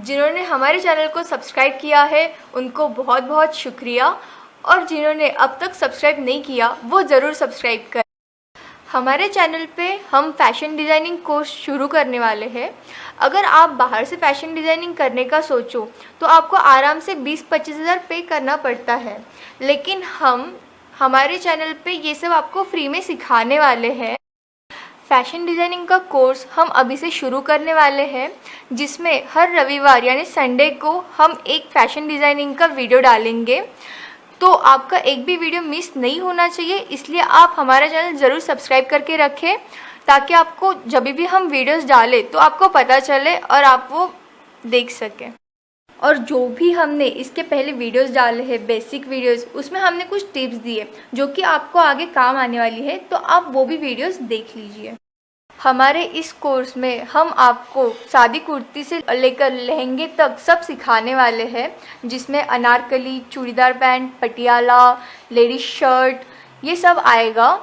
जिन्होंने हमारे चैनल को सब्सक्राइब किया है उनको बहुत बहुत शुक्रिया, और जिन्होंने अब तक सब्सक्राइब नहीं किया वो ज़रूर सब्सक्राइब करें। हमारे चैनल पे हम फैशन डिज़ाइनिंग कोर्स शुरू करने वाले हैं। अगर आप बाहर से फैशन डिज़ाइनिंग करने का सोचो तो आपको आराम से 20-25 हज़ार पे करना पड़ता है, लेकिन हम हमारे चैनल पे ये सब आपको फ्री में सिखाने वाले हैं। फैशन डिज़ाइनिंग का कोर्स हम अभी से शुरू करने वाले हैं, जिसमें हर रविवार यानी संडे को हम एक फैशन डिज़ाइनिंग का वीडियो डालेंगे। तो आपका एक भी वीडियो मिस नहीं होना चाहिए, इसलिए आप हमारा चैनल ज़रूर सब्सक्राइब करके रखें, ताकि आपको जब भी हम वीडियोस डालें तो आपको पता चले और आप वो देख सकें। और जो भी हमने इसके पहले वीडियोस डाले हैं, बेसिक वीडियोस, उसमें हमने कुछ टिप्स दिए जो कि आपको आगे काम आने वाली है, तो आप वो भी वीडियोस देख लीजिए। हमारे इस कोर्स में हम आपको सादी कुर्ती से लेकर लहंगे तक सब सिखाने वाले हैं, जिसमें Anarkali, churidar pant, Patiala, ladies shirt, ये सब आएगा।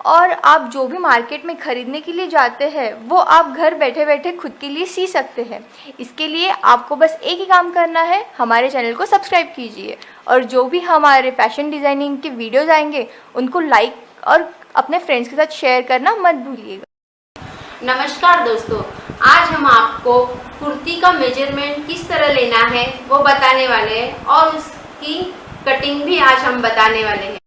और आप जो भी मार्केट में ख़रीदने के लिए जाते हैं वो आप घर बैठे बैठे खुद के लिए सी सकते हैं। इसके लिए आपको बस एक ही काम करना है, हमारे चैनल को सब्सक्राइब कीजिए, और जो भी हमारे फैशन डिज़ाइनिंग के वीडियोज़ आएंगे उनको लाइक और अपने फ्रेंड्स के साथ शेयर करना मत भूलिएगा। नमस्कार दोस्तों, आज हम आपको कुर्ती का मेजरमेंट किस तरह लेना है वो बताने वाले हैं, और उसकी कटिंग भी आज हम बताने वाले हैं।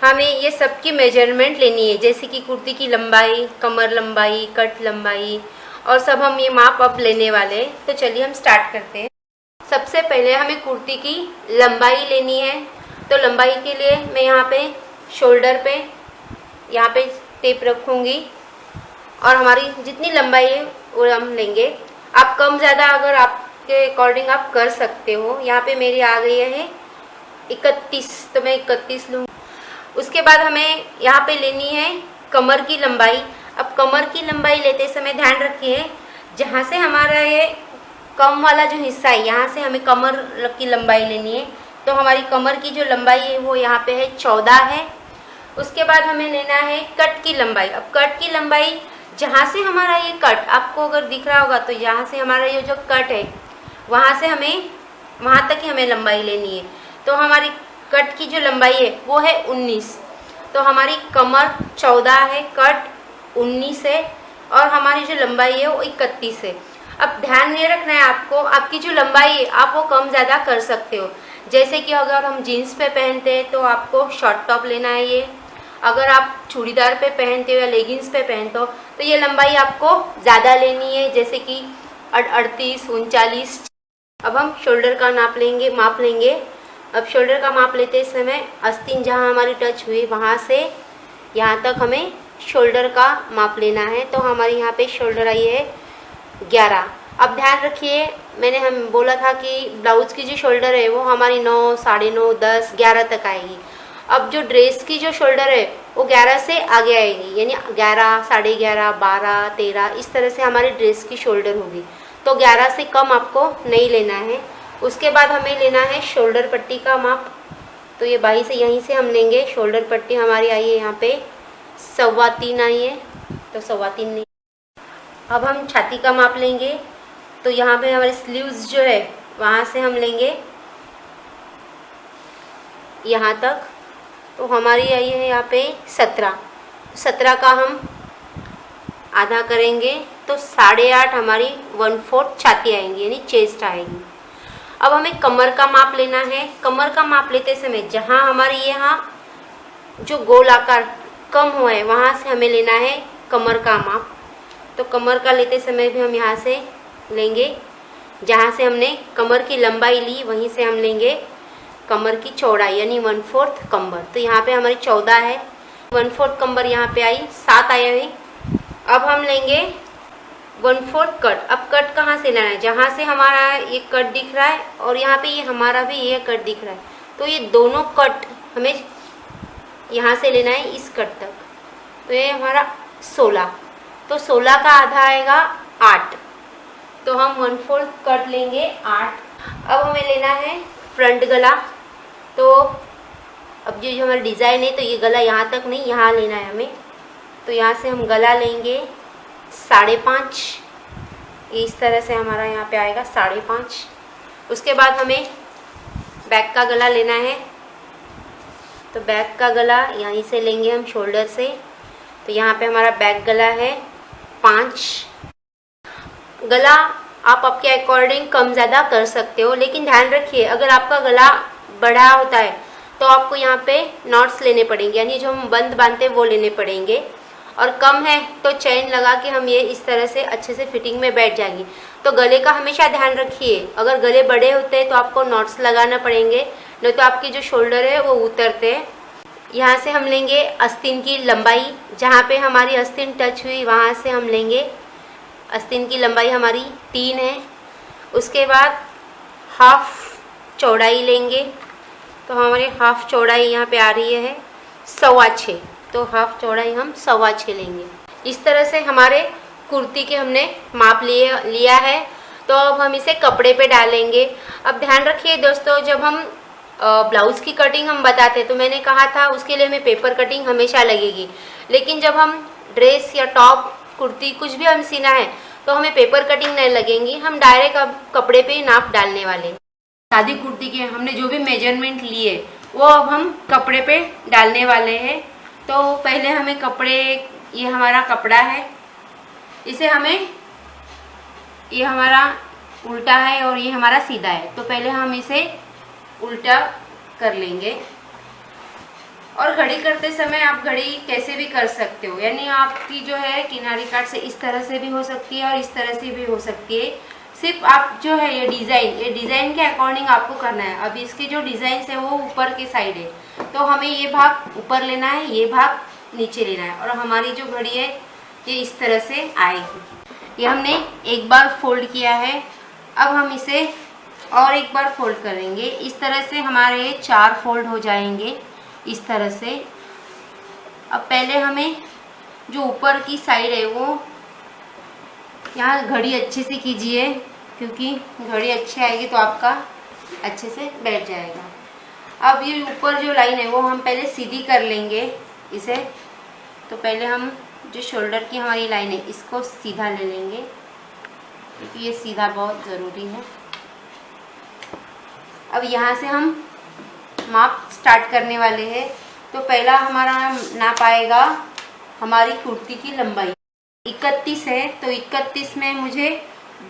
हमें ये सब की मेजरमेंट लेनी है, जैसे कि कुर्ती की लंबाई, कमर लंबाई, कट लंबाई, और सब हम ये माप अब लेने वाले हैं। तो चलिए हम स्टार्ट करते हैं। सबसे पहले हमें कुर्ती की लंबाई लेनी है। तो लंबाई के लिए मैं यहाँ पे शोल्डर पे यहाँ पे टेप रखूँगी, और हमारी जितनी लंबाई है वो हम लेंगे। आप कम ज़्यादा अगर आपके अकॉर्डिंग आप कर सकते हो। यहाँ पे मेरी आ गई है 31, तो मैं 31 लूँगी। उसके बाद हमें यहाँ पे लेनी है कमर की लंबाई। अब कमर की लंबाई लेते समय ध्यान रखिए, जहाँ से हमारा ये कम वाला जो हिस्सा है, यहाँ से हमें कमर की लंबाई लेनी है। तो हमारी कमर की जो लंबाई है वो यहाँ पे है 14 है। उसके बाद हमें लेना है कट की लंबाई। अब कट की लंबाई, जहाँ से हमारा ये कट आपको अगर दिख रहा होगा, तो यहाँ से हमारा ये जो कट है वहाँ से हमें वहाँ तक ही हमें लंबाई लेनी है। तो हमारी कट की जो लंबाई है वो है 19। तो हमारी कमर 14 है, कट 19 है, और हमारी जो लंबाई है वो 31 है। अब ध्यान ये रखना है आपको, आपकी जो लंबाई है आप वो कम ज़्यादा कर सकते हो। जैसे कि अगर हम जीन्स पे पहनते हैं तो आपको शॉर्ट टॉप लेना है ये। अगर आप चूड़ीदार पे पहनते हो या लेगिंग्स पे पहनते हो तो ये लंबाई आपको ज़्यादा लेनी है, जैसे कि 38, 39। अब हम शोल्डर का माप लेंगे। अब शोल्डर का माप लेते समय आस्तीन जहाँ हमारी टच हुई वहाँ से यहाँ तक हमें शोल्डर का माप लेना है। तो हमारी यहाँ पे शोल्डर आई है 11। अब ध्यान रखिए, मैंने हम बोला था कि ब्लाउज़ की जो शोल्डर है वो हमारी 9, 9.5, 10, 11 तक आएगी। अब जो ड्रेस की जो शोल्डर है वो 11 से आगे आएगी, यानी 11, 11.5, 12, 13, इस तरह से हमारी ड्रेस की शोल्डर होगी। तो 11 से कम आपको नहीं लेना है। उसके बाद हमें लेना है शोल्डर पट्टी का माप। तो ये बाही से यहीं से हम लेंगे। शोल्डर पट्टी हमारी आई है यहाँ पे 3.25 आई है, तो 3.25 नहीं। अब हम छाती का माप लेंगे। तो यहाँ पे हमारे स्लीव्स जो है वहाँ से हम लेंगे यहाँ तक। तो हमारी आई है यहाँ पे 17 का हम आधा करेंगे, तो 8.5 हमारी 1/4 छाती आएंगी, यानी चेस्ट आएगी। अब हमें कमर का माप लेना है। कमर का माप लेते समय जहाँ हमारी यहाँ जो गोल आकार कम हुआ है वहाँ से हमें लेना है कमर का माप। तो कमर का लेते समय भी हम यहाँ से लेंगे, जहाँ से हमने कमर की लंबाई ली वहीं से हम लेंगे कमर की चौड़ाई, यानी 1/4 कमर। तो यहाँ पे हमारी 14 है, 1/4 कमर यहाँ पे आई, 7 आया है। अब हम लेंगे 1/4 कट। अब कट कहाँ से लेना है, जहाँ से हमारा ये कट दिख रहा है और यहाँ पे ये हमारा भी ये कट दिख रहा है, तो ये दोनों कट हमें यहाँ से लेना है इस कट तक। तो ये हमारा 16, तो 16 का आधा आएगा 8, तो हम 1/4 कट लेंगे 8। अब हमें लेना है फ्रंट गला। तो अब जो हमारा डिज़ाइन है, तो ये गला यहाँ तक नहीं, यहाँ लेना है हमें। तो यहाँ से हम गला लेंगे 5.5, इस तरह से हमारा यहाँ पे आएगा 5.5। उसके बाद हमें बैक का गला लेना है। तो बैक का गला यहीं से लेंगे हम शोल्डर से। तो यहाँ पे हमारा बैक गला है 5। गला आप आपके अकॉर्डिंग कम ज़्यादा कर सकते हो, लेकिन ध्यान रखिए अगर आपका गला बड़ा होता है तो आपको यहाँ पे नॉट्स लेने पड़ेंगे, यानी जो हम बंद बांधते हैं वो लेने पड़ेंगे। और कम है तो चेन लगा के हम ये इस तरह से अच्छे से फिटिंग में बैठ जाएगी। तो गले का हमेशा ध्यान रखिए, अगर गले बड़े होते हैं तो आपको नॉट्स लगाना पड़ेंगे, नहीं तो आपकी जो शोल्डर है वो उतरते हैं। यहाँ से हम लेंगे आस्तीन की लंबाई, जहाँ पे हमारी आस्तीन टच हुई वहाँ से हम लेंगे। आस्तीन की लंबाई हमारी 3 है। उसके बाद हाफ चौड़ाई लेंगे। तो हमारी हाफ चौड़ाई यहाँ पे आ रही है 6.25। तो हाफ चौड़ाई हम 6.25 लेंगे। इस तरह से हमारे कुर्ती के हमने माप लिया है। तो अब हम इसे कपड़े पे डालेंगे। अब ध्यान रखिए दोस्तों, जब हम ब्लाउज़ की कटिंग हम बताते तो मैंने कहा था उसके लिए हमें पेपर कटिंग हमेशा लगेगी, लेकिन जब हम ड्रेस या टॉप कुर्ती कुछ भी हम सीना है तो हमें पेपर कटिंग नहीं लगेंगी, हम डायरेक्ट अब कपड़े पे ही नाप डालने वाले हैं। शादी कुर्ती के हमने जो भी मेजरमेंट लिए वो अब हम कपड़े पे डालने वाले हैं। तो पहले हमें कपड़े, ये हमारा कपड़ा है, इसे हमें, ये हमारा उल्टा है और ये हमारा सीधा है, तो पहले हम इसे उल्टा कर लेंगे। और घड़ी करते समय आप घड़ी कैसे भी कर सकते हो, यानी आपकी जो है किनारी काट से इस तरह से भी हो सकती है और इस तरह से भी हो सकती है। सिर्फ आप जो है ये डिज़ाइन के अकॉर्डिंग आपको करना है। अब इसके जो डिज़ाइन है वो ऊपर के साइड है, तो हमें ये भाग ऊपर लेना है, ये भाग नीचे लेना है, और हमारी जो घड़ी है ये इस तरह से आएगी। ये हमने एक बार फोल्ड किया है। अब हम इसे और एक बार फोल्ड करेंगे। इस तरह से हमारे 4 फोल्ड हो जाएंगे इस तरह से। अब पहले हमें जो ऊपर की साइड है वो, यहाँ घड़ी अच्छे से कीजिए, क्योंकि घड़ी अच्छी आएगी तो आपका अच्छे से बैठ जाएगा। अब ये ऊपर जो लाइन है वो हम पहले सीधी कर लेंगे इसे। तो पहले हम जो शोल्डर की हमारी लाइन है इसको सीधा ले लेंगे, क्योंकि ये सीधा बहुत ज़रूरी है। अब यहाँ से हम माप स्टार्ट करने वाले हैं। तो पहला हमारा नाप आएगा हमारी कुर्ती की लंबाई 31 है, तो 31 में मुझे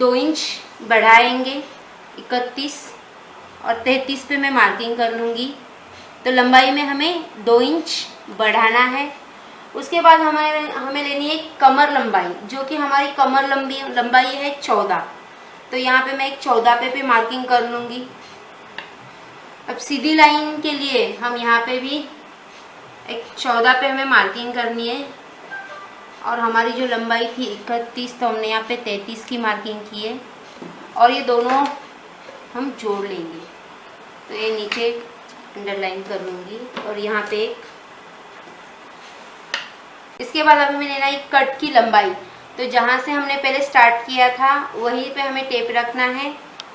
2 इंच बढ़ाएंगे, 31 और 33 पे मैं मार्किंग कर लूँगी। तो लंबाई में हमें 2 इंच बढ़ाना है। उसके बाद हमें लेनी है कमर लंबाई, जो कि हमारी कमर लंबाई है 14। तो यहाँ पे मैं एक 14 पे मार्किंग कर लूँगी। अब सीधी लाइन के लिए हम यहाँ पे भी एक 14 पे हमें मार्किंग करनी है, और हमारी जो लंबाई थी 31, तो हमने यहाँ पे 33 की मार्किंग की है, और ये दोनों हम जोड़ लेंगे। तो ये नीचे अंडरलाइन कर लूँगी, और यहाँ पे इसके बाद हमें लेना है कट की लंबाई। तो जहाँ से हमने पहले स्टार्ट किया था वहीं पे हमें टेप रखना है,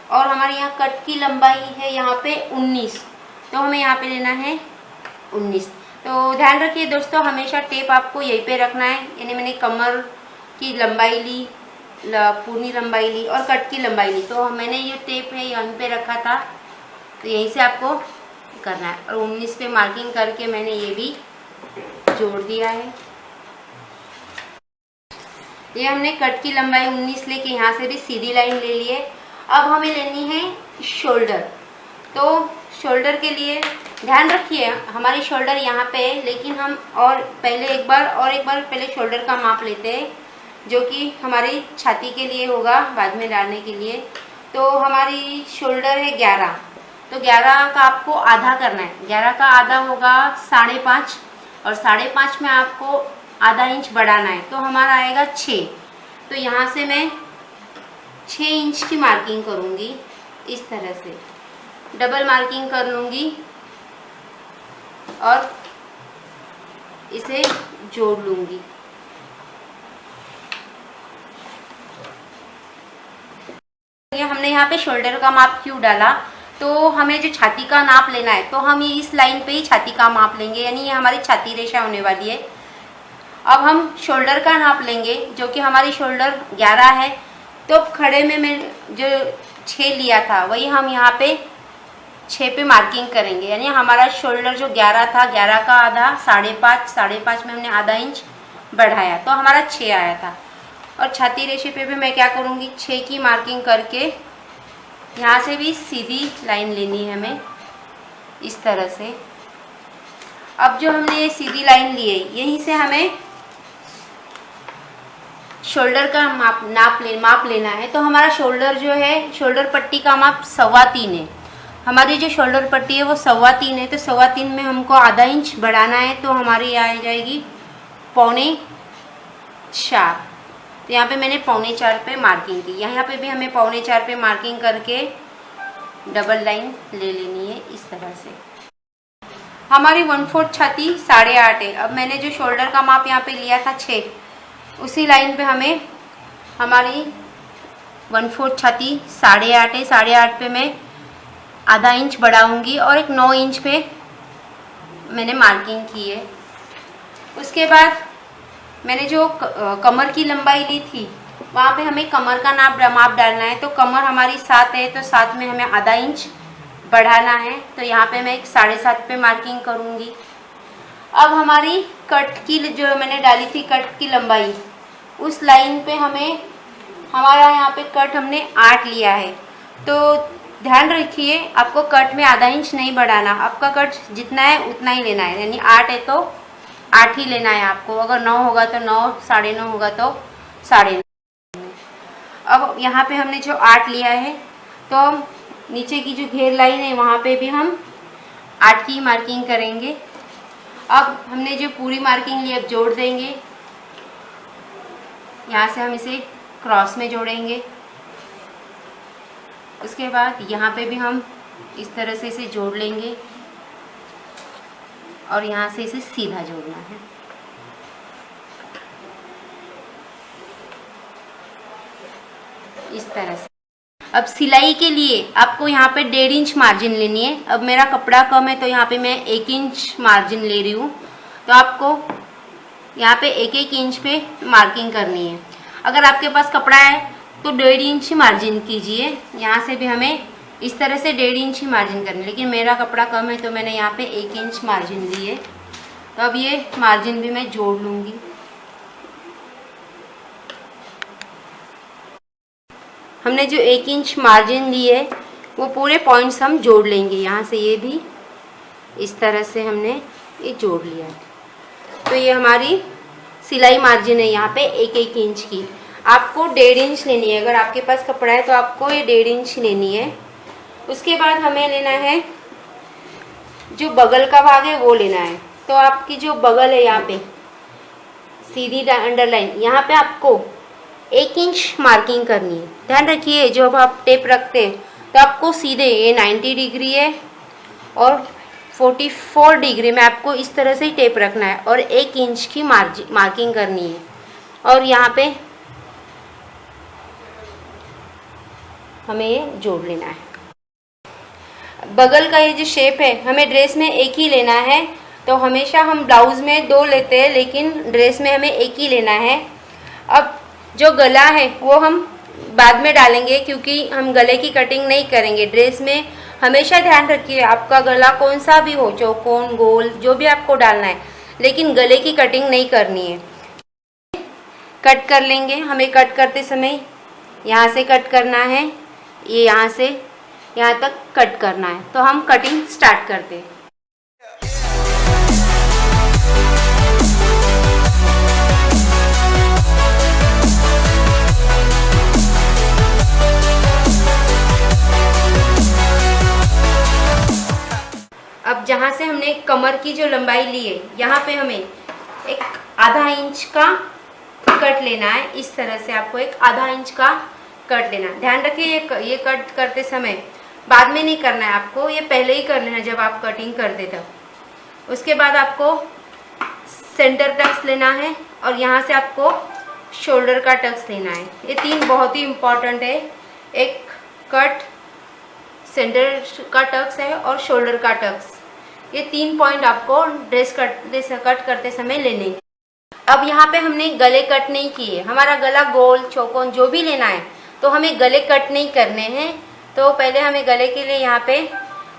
और हमारे यहाँ कट की लंबाई है यहाँ पे 19, तो हमें यहाँ पे लेना है 19। तो ध्यान रखिए दोस्तों, हमेशा टेप आपको यहीं पे रखना है। यानी मैंने कमर की लंबाई ली, पूरी लंबाई ली और कट की लंबाई ली, तो मैंने ये टेप है यहीं पे रखा था, तो यहीं से आपको करना है। और 19 पे मार्किंग करके मैंने ये भी जोड़ दिया है। ये हमने कट की लंबाई 19 लेके यहाँ से भी सीधी लाइन ले ली है। अब हमें लेनी है शोल्डर। तो शोल्डर के लिए ध्यान रखिए हमारी शोल्डर यहाँ पे है, लेकिन हम और पहले एक बार पहले शोल्डर का माप लेते हैं, जो कि हमारी छाती के लिए होगा बाद में डालने के लिए। तो हमारी शोल्डर है 11, तो 11 का आपको आधा करना है। 11 का आधा होगा 5.5, और 5.5 में आपको आधा इंच बढ़ाना है, तो हमारा आएगा 6। तो यहाँ से मैं 6 इंच की मार्किंग करूँगी, इस तरह से डबल मार्किंग कर लूँगी और इसे जोड़ लूँगी। ये हमने यहाँ पे शोल्डर का माप क्यों डाला, तो हमें जो छाती का नाप लेना है, तो हम ये इस लाइन पे ही छाती का माप लेंगे, यानी ये हमारी छाती रेशा होने वाली है। अब हम शोल्डर का नाप लेंगे, जो कि हमारी शोल्डर 11 है, तो खड़े में मैं जो 6 लिया था वही हम यहाँ पे 6 पे मार्किंग करेंगे। यानी हमारा शोल्डर जो 11 था, 11 का आधा 5.5 में हमने आधा इंच बढ़ाया तो हमारा 6 आया था। और छाती रेशे पे भी मैं क्या करूँगी, 6 की मार्किंग करके यहाँ से भी सीधी लाइन लेनी है हमें इस तरह से। अब जो हमने ये सीधी लाइन ली है यहीं से हमें शोल्डर का माप लेना है। तो हमारा शोल्डर जो है, शोल्डर पट्टी का माप 3.25 है। हमारी जो शोल्डर पट्टी है वो 3.25 है, तो 3.25 में हमको आधा इंच बढ़ाना है, तो हमारी आ जाएगी 4.25। तो यहाँ पे मैंने 4.25 पे मार्किंग की। यहाँ पे भी हमें 4.25 पे मार्किंग करके डबल लाइन ले लेनी है इस तरह से। हमारी 1/4 छाती 8.5 है। अब मैंने जो शोल्डर का माप यहाँ पे लिया था 6, उसी लाइन पे हमें हमारी 1/4 छाती 8.5 है। 8.5 पे मैं आधा इंच बढ़ाऊंगी और एक 9 इंच पे मैंने मार्किंग की है। उसके बाद मैंने जो कमर की लंबाई ली थी वहाँ पे हमें कमर का माप डालना है। तो कमर हमारी 7 है, तो 7 में हमें आधा इंच बढ़ाना है, तो यहाँ पे मैं एक 7.5 पे मार्किंग करूँगी। अब हमारी कट की जो मैंने डाली थी कट की लंबाई, उस लाइन पे हमें हमारा यहाँ पे कट हमने 8 लिया है। तो ध्यान रखिए आपको कट में आधा इंच नहीं बढ़ाना, आपका कट जितना है उतना ही लेना है। यानी 8 है तो 8 ही लेना है आपको, अगर 9 होगा तो 9, 9.5 होगा तो 9.5। अब यहाँ पे हमने जो 8 लिया है तो हम नीचे की जो घेर लाइन है वहाँ पे भी हम 8 की मार्किंग करेंगे। अब हमने जो पूरी मार्किंग ली अब जोड़ देंगे, यहाँ से हम इसे क्रॉस में जोड़ेंगे। उसके बाद यहाँ पे भी हम इस तरह से इसे जोड़ लेंगे और यहाँ से इसे सीधा जोड़ना है। इस तरह से। अब सिलाई के लिए आपको यहाँ पे 1.5 इंच मार्जिन लेनी है। अब मेरा कपड़ा कम है तो यहाँ पे मैं 1 इंच मार्जिन ले रही हूँ, तो आपको यहाँ पे 1-1 इंच पे मार्किंग करनी है। अगर आपके पास कपड़ा है तो 1.5 इंच मार्जिन कीजिए। यहाँ से भी हमें इस तरह से 1.5 इंच ही मार्जिन करनी है, लेकिन मेरा कपड़ा कम है तो मैंने यहाँ पे 1 इंच मार्जिन ली है। तो अब ये मार्जिन भी मैं जोड़ लूँगी। हमने जो 1 इंच मार्जिन ली है वो पूरे पॉइंट्स हम जोड़ लेंगे। यहाँ से ये भी इस तरह से हमने ये जोड़ लिया। तो ये हमारी सिलाई मार्जिन है यहाँ पे 1-1 इंच की। आपको 1.5 इंच लेनी है, अगर आपके पास कपड़ा है तो आपको ये 1.5 इंच लेनी है। उसके बाद हमें लेना है जो बगल का भाग है वो लेना है। तो आपकी जो बगल है यहाँ पे सीधी अंडरलाइन, यहाँ पे आपको 1 इंच मार्किंग करनी है। ध्यान रखिए जब आप टेप रखते हैं तो आपको सीधे ये 90 डिग्री है और 44 डिग्री में आपको इस तरह से ही टेप रखना है और 1 इंच की मार्किंग करनी है। और यहाँ पे हमें ये जोड़ लेना है। बगल का ये जो शेप है हमें ड्रेस में 1 ही लेना है। तो हमेशा हम ब्लाउज में 2 लेते हैं, लेकिन ड्रेस में हमें 1 ही लेना है। अब जो गला है वो हम बाद में डालेंगे, क्योंकि हम गले की कटिंग नहीं करेंगे ड्रेस में। हमेशा ध्यान रखिए आपका गला कौन सा भी हो, चौकोन, गोल, जो भी आपको डालना है, लेकिन गले की कटिंग नहीं करनी है। कट कर लेंगे। हमें कट करते समय यहाँ से कट करना है, ये यहाँ से यहाँ तक कट करना है। तो हम कटिंग स्टार्ट करते हैं। अब जहाँ से हमने कमर की जो लंबाई ली है यहाँ पे हमें एक आधा इंच का कट लेना है। इस तरह से आपको एक आधा इंच का कट लेना है। ध्यान रखिए ये कट करते समय बाद में नहीं करना है आपको, ये पहले ही कर लेना जब आप कटिंग करते तब। उसके बाद आपको सेंटर टक्स लेना है और यहाँ से आपको शोल्डर का टक्स लेना है। ये 3 बहुत ही इम्पॉर्टेंट है। एक कट, सेंटर का टक्स है और शोल्डर का टक्स। ये 3 पॉइंट आपको ड्रेस कट करते समय लेने हैं। अब यहाँ पे हमने गले कट नहीं किए। हमारा गला गोल, चौकोन जो भी लेना है तो हमें गले कट नहीं करने हैं। तो पहले हमें गले के लिए यहाँ पे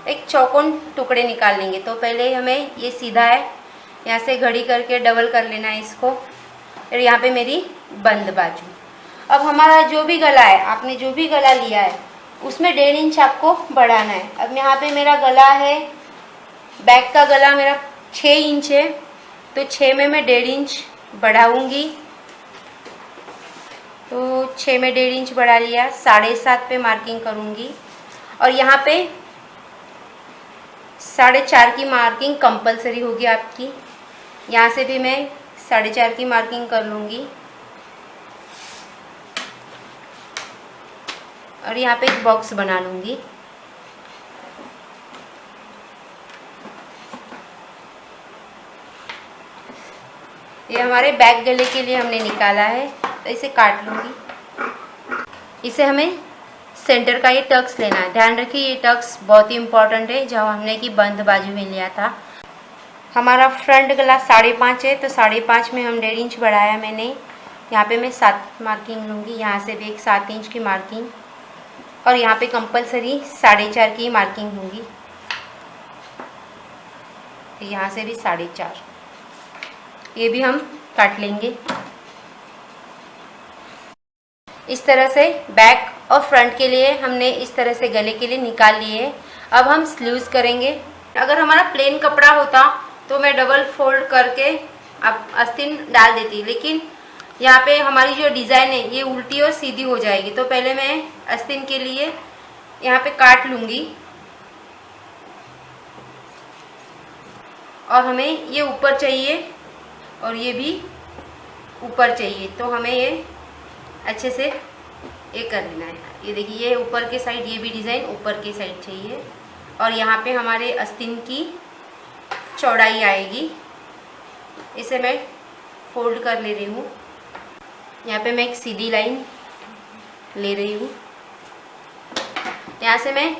एक चौकोन टुकड़े निकाल लेंगे। तो पहले हमें ये सीधा है, यहाँ से घड़ी करके डबल कर लेना है इसको। और यहाँ पे मेरी बंद बाजू। अब हमारा जो भी गला है, आपने जो भी गला लिया है उसमें 1.5 इंच आपको बढ़ाना है। अब यहाँ पे मेरा गला है, बैक का गला मेरा 6 इंच है, तो 6 में मैं 1.5 इंच बढ़ाऊँगी। तो 6 में 1.5 इंच बढ़ा लिया, 7.5 पे मार्किंग करूँगी। और यहाँ पे 4.5 की मार्किंग कंपलसरी होगी आपकी। यहाँ से भी मैं 4.5 की मार्किंग कर लूँगी। और यहाँ पे एक बॉक्स बना लूँगी। ये हमारे बैक गले के लिए हमने निकाला है, तो इसे काट लूँगी। इसे हमें सेंटर का ये टक्स लेना है। ध्यान रखिए ये टक्स बहुत ही इम्पोर्टेंट है, जब हमने की बंद बाजू में लिया था। हमारा फ्रंट गला 5.5 है, तो 5.5 में हम 1.5 इंच बढ़ाया मैंने। यहाँ पे मैं 7 मार्किंग लूँगी, यहाँ से भी एक 7 इंच की मार्किंग। और यहाँ पे कंपलसरी 4.5 की मार्किंग होगी। यहाँ से भी 4.5, ये भी हम काट लेंगे। इस तरह से बैक और फ्रंट के लिए हमने इस तरह से गले के लिए निकाल लिए। अब हम स्लीव्स करेंगे। अगर हमारा प्लेन कपड़ा होता तो मैं डबल फोल्ड करके अब आस्तीन डाल देती, लेकिन यहाँ पे हमारी जो डिज़ाइन है ये उल्टी और सीधी हो जाएगी। तो पहले मैं आस्तीन के लिए यहाँ पे काट लूँगी। और हमें ये ऊपर चाहिए और ये भी ऊपर चाहिए, तो हमें ये अच्छे से ये कर लेना है। ये देखिए, ये ऊपर के साइड, ये भी डिज़ाइन ऊपर के साइड चाहिए। और यहाँ पे हमारे आस्तीन की चौड़ाई आएगी। इसे मैं फोल्ड कर ले रही हूँ। यहाँ पे मैं एक सीधी लाइन ले रही हूँ। यहाँ से मैं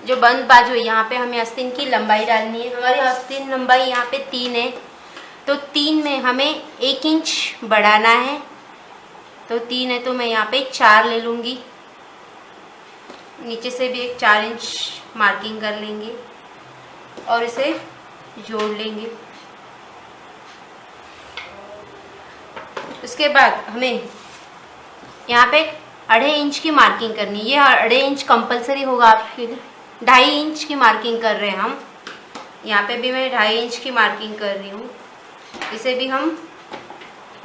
जो बंद बाजू है, यहाँ पे हमें आस्तीन की लंबाई डालनी है। हमारी आस्तीन लंबाई यहाँ पे 3 है, तो 3 में हमें 1 इंच बढ़ाना है। तो 3 है, तो मैं यहाँ पे 4 ले लूँगी। नीचे से भी एक 4 इंच मार्किंग कर लेंगे और इसे जोड़ लेंगे। उसके बाद हमें यहाँ पे 2.5 इंच की मार्किंग करनी है। ये 2.5 इंच कंपलसरी होगा आपके लिए। 2.5 इंच की मार्किंग कर रहे हैं हम। यहाँ पे भी मैं 2.5 इंच की मार्किंग कर रही हूँ। इसे भी हम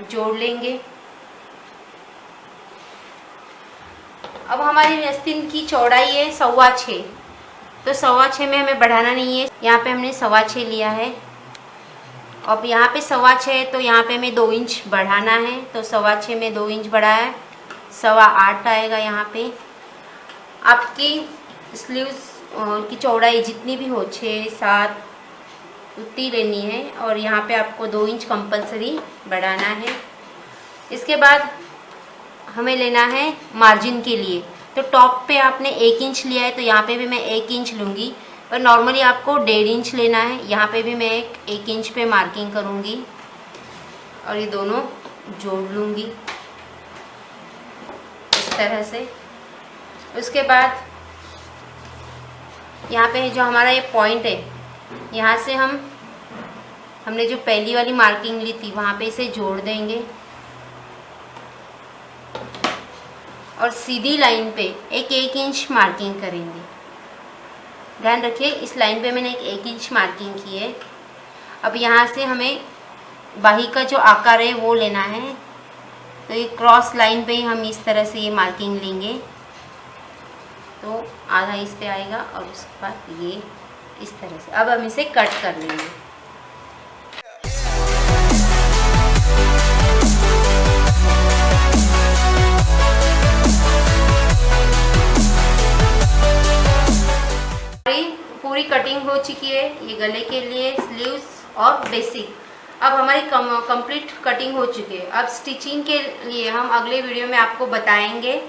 जोड़ लेंगे। अब हमारी आस्तीन की चौड़ाई है 6.25, तो 6.25 में हमें बढ़ाना नहीं है। यहाँ पे हमने 6.25 लिया है। अब यहाँ पे 6.25 है, तो यहाँ पे हमें 2 इंच बढ़ाना है। तो 6.25 में 2 इंच बढ़ाया है, 8.25 आएगा। यहाँ पे आपकी स्लीव्स की चौड़ाई जितनी भी हो, 6, 7 उतनी लेनी है। और यहाँ पे आपको 2 इंच कंपलसरी बढ़ाना है। इसके बाद हमें लेना है मार्जिन के लिए। तो टॉप पे आपने 1 इंच लिया है, तो यहाँ पे भी मैं 1 इंच लूँगी। और नॉर्मली आपको 1.5 इंच लेना है। यहाँ पे भी मैं 1 इंच पे मार्किंग करूँगी और ये दोनों जोड़ लूँगी इस तरह से। उसके बाद यहाँ पे जो हमारा ये पॉइंट है, यहाँ से हमने जो पहली वाली मार्किंग ली थी वहाँ पे इसे जोड़ देंगे। और सीधी लाइन पे एक 1 इंच मार्किंग करेंगे। ध्यान रखिए, इस लाइन पे मैंने एक 1 इंच मार्किंग की है। अब यहाँ से हमें बाही का जो आकार है वो लेना है। तो ये क्रॉस लाइन पे ही हम इस तरह से ये मार्किंग लेंगे। तो आधा इस पे आएगा और उसके बाद ये इस तरह से। अब हम इसे कट कर लेंगे। पूरी कटिंग हो चुकी है, ये गले के लिए, स्लीव्स और बेसिक। अब हमारी कंप्लीट कटिंग हो चुकी है। अब स्टिचिंग के लिए हम अगले वीडियो में आपको बताएंगे।